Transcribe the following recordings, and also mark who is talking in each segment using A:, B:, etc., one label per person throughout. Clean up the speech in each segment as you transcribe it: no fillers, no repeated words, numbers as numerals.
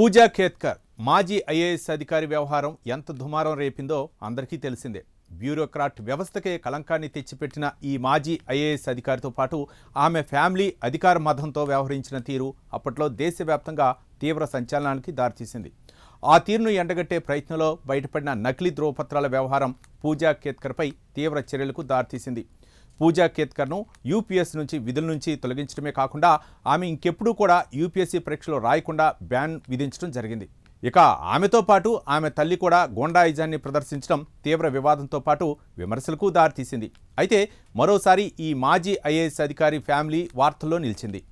A: పూజా ఖేత్కర్ మాజీ ఐఏఎస్ అధికారి వ్యవహారం ఎంత దుమారం రేపిందో అందరికీ తెలిసిందే. బ్యూరోక్రాట్ వ్యవస్థకే కలంకాన్ని తెచ్చిపెట్టిన ఈ మాజీ ఐఏఎస్ అధికారితో పాటు ఆమె ఫ్యామిలీ అధికార మదంతో వ్యవహరించిన తీరు అప్పట్లో దేశవ్యాప్తంగా తీవ్ర సంచలనానికి దారితీసింది. ఆ తీరును ఎండగట్టే ప్రయత్నంలో బయటపడిన నకిలీ ధ్రువపత్రాల వ్యవహారం పూజా ఖేత్కర్పై తీవ్ర చర్యలకు దారితీసింది. పూజా ఖేత్కర్ను యూపీఎస్ నుంచి విధుల నుంచి తొలగించడమే కాకుండా ఆమె ఇంకెప్పుడూ కూడా యూపీఎస్సీ పరీక్షలు రాయకుండా బ్యాన్ విధించడం జరిగింది. ఇక ఆమెతో పాటు ఆమె తల్లి కూడా గోండాయిజాన్ని ప్రదర్శించడం తీవ్ర వివాదంతో పాటు విమర్శలకు దారితీసింది. అయితే మరోసారి ఈ మాజీ ఐఏఎస్ అధికారి ఫ్యామిలీ వార్తల్లో నిలిచింది.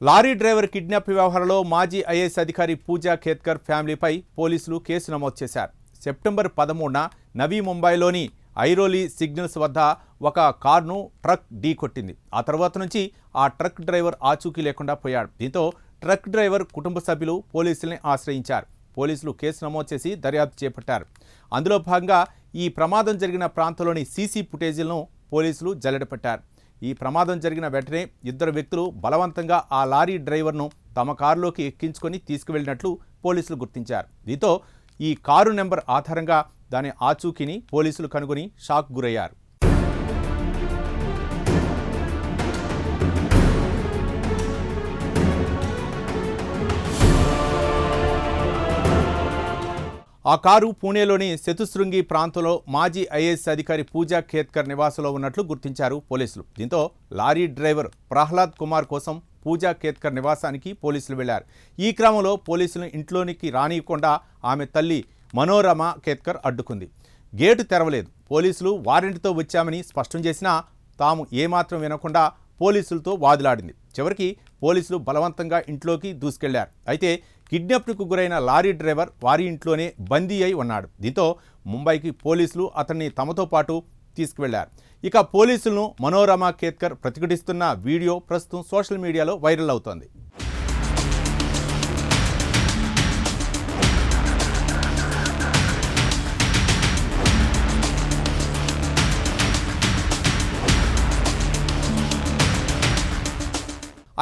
A: లారీ డ్రైవర్ కిడ్నాప్ వ్యవహారంలో మాజీ ఐఏఎస్ అధికారి పూజా ఖేత్కర్ ఫ్యామిలీపై పోలీసులు కేసు నమోదు చేశారు. సెప్టెంబర్ 13న నవీ ముంబైలోని ఐరోలీ సిగ్నల్స్ వద్ద ఒక కారును ట్రక్ ఢీకొట్టింది. ఆ తర్వాత నుంచి ఆ ట్రక్ డ్రైవర్ ఆచూకీ లేకుండా పోయాడు. దీంతో ట్రక్ డ్రైవర్ కుటుంబ సభ్యులు పోలీసుల్ని ఆశ్రయించారు. పోలీసులు కేసు నమోదు చేసి దర్యాప్తు చేపట్టారు. అందులో భాగంగా ఈ ప్రమాదం జరిగిన ప్రాంతంలోని సీసీ ఫుటేజీలను పోలీసులు జల్లెడపట్టారు. ఈ ప్రమాదం జరిగిన వెంటనే ఇద్దరు వ్యక్తులు బలవంతంగా ఆ లారీ డ్రైవర్ను తమ కారులోకి ఎక్కించుకొని తీసుకువెళ్ళినట్లు పోలీసులు గుర్తించారు. దీంతో ఈ కారు నెంబర్ ఆధారంగా దాని ఆచూకీని పోలీసులు కనుగొని షాక్ గురయ్యారు. ఆ కారు పూణేలోని చతుశృంగి ప్రాంతంలో మాజీ ఐఏఎస్ అధికారి పూజా ఖేత్కర్ నివాసంలో ఉన్నట్లు గుర్తించారు పోలీసులు. దీంతో లారీ డ్రైవర్ ప్రహ్లాద్ కుమార్ కోసం పూజా ఖేత్కర్ నివాసానికి పోలీసులు వెళ్లారు. ఈ క్రమంలో పోలీసులు ఇంట్లోనికి రానియకుండా ఆమె తల్లి మనోరమ ఖేత్కర్ అడ్డుకుంది. గేటు తెరవలేదు. పోలీసులు వారెంట్తో వచ్చామని స్పష్టం చేసినా తాము ఏమాత్రం వినకుండా పోలీసులతో వాదులాడింది. చివరికి పోలీసులు బలవంతంగా ఇంట్లోకి దూసుకెళ్లారు. అయితే కిడ్నాప్కు గురైన లారీ డ్రైవర్ వారి ఇంట్లోనే బందీ అయి ఉన్నాడు. దీంతో ముంబైకి పోలీసులు అతన్ని తమతో పాటు తీసుకువెళ్లారు. ఇక పోలీసులను మనోరమ ఖేత్కర్ ప్రతిఘటిస్తున్న వీడియో ప్రస్తుతం సోషల్ మీడియాలో వైరల్ అవుతోంది.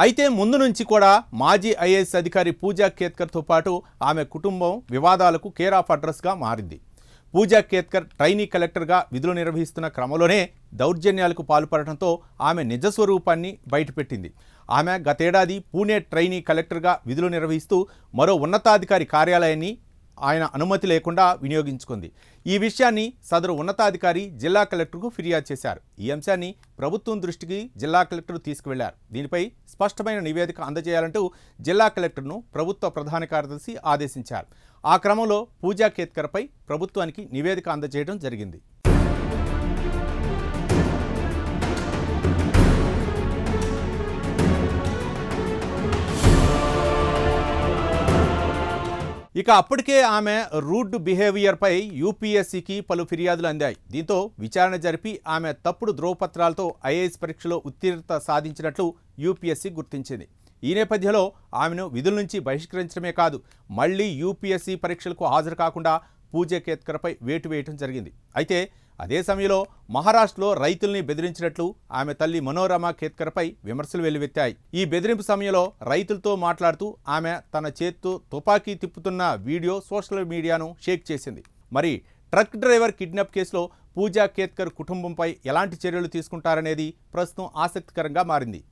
A: అయితే ముందు నుంచి కూడా మాజీ ఐఏఎస్ అధికారి పూజా ఖేత్కర్తో పాటు ఆమె కుటుంబం వివాదాలకు కేర్ ఆఫ్ అడ్రస్గా మారింది. పూజా ఖేత్కర్ ట్రైనీ కలెక్టర్గా విధులు నిర్వహిస్తున్న క్రమంలోనే దౌర్జన్యాలకు పాల్పడటంతో ఆమె నిజస్వరూపాన్ని బయటపెట్టింది. ఆమె గతేడాది పూణే ట్రైనీ కలెక్టర్గా విధులు నిర్వహిస్తూ మరో ఉన్నతాధికారి కార్యాలయాన్ని ఆయన అనుమతి లేకుండా వినియోగించుకుంది. ఈ విషయాన్ని సదరు ఉన్నతాధికారి జిల్లా కలెక్టర్కు ఫిర్యాదు చేశారు. ఈ అంశాన్ని ప్రభుత్వం దృష్టికి జిల్లా కలెక్టర్ తీసుకువెళ్లారు. దీనిపై స్పష్టమైన నివేదిక అందజేయాలంటూ జిల్లా కలెక్టర్ను ప్రభుత్వ ప్రధాన కార్యదర్శి ఆదేశించారు. ఆ క్రమంలో పూజా ఖేత్కర్పై ప్రభుత్వానికి నివేదిక అందజేయడం జరిగింది. ఇక అప్పటికే ఆమె రూడ్ బిహేవియర్పై యూపీఎస్సీకి పలు ఫిర్యాదులు అందాయి. దీంతో విచారణ జరిపి ఆమె తప్పుడు ధ్రువపత్రాలతో ఐఏఎస్ పరీక్షలో ఉత్తీర్ణత సాధించినట్లు యూపీఎస్సీ గుర్తించింది. ఈ నేపథ్యంలో ఆమెను విధుల నుంచి బహిష్కరించడమే కాదు, మళ్లీ యూపీఎస్సీ పరీక్షలకు హాజరు కాకుండా పూజా ఖేత్కర్పై వేటు వేయటం జరిగింది. అయితే అదే సమయంలో మహారాష్ట్రలో రైతుల్ని బెదిరించినట్లు ఆమె తల్లి మనోరమ ఖేత్కర్పై విమర్శలు వెల్లువెత్తాయి. ఈ బెదిరింపు సమయంలో రైతులతో మాట్లాడుతూ ఆమె తన చేత్తో తుపాకీ తిప్పుతున్న వీడియో సోషల్ మీడియాను షేక్ చేసింది. మరి ట్రక్ డ్రైవర్ కిడ్నాప్ కేసులో పూజా ఖేత్కర్ కుటుంబంపై ఎలాంటి చర్యలు తీసుకుంటారనేది ప్రస్తుతం ఆసక్తికరంగా మారింది.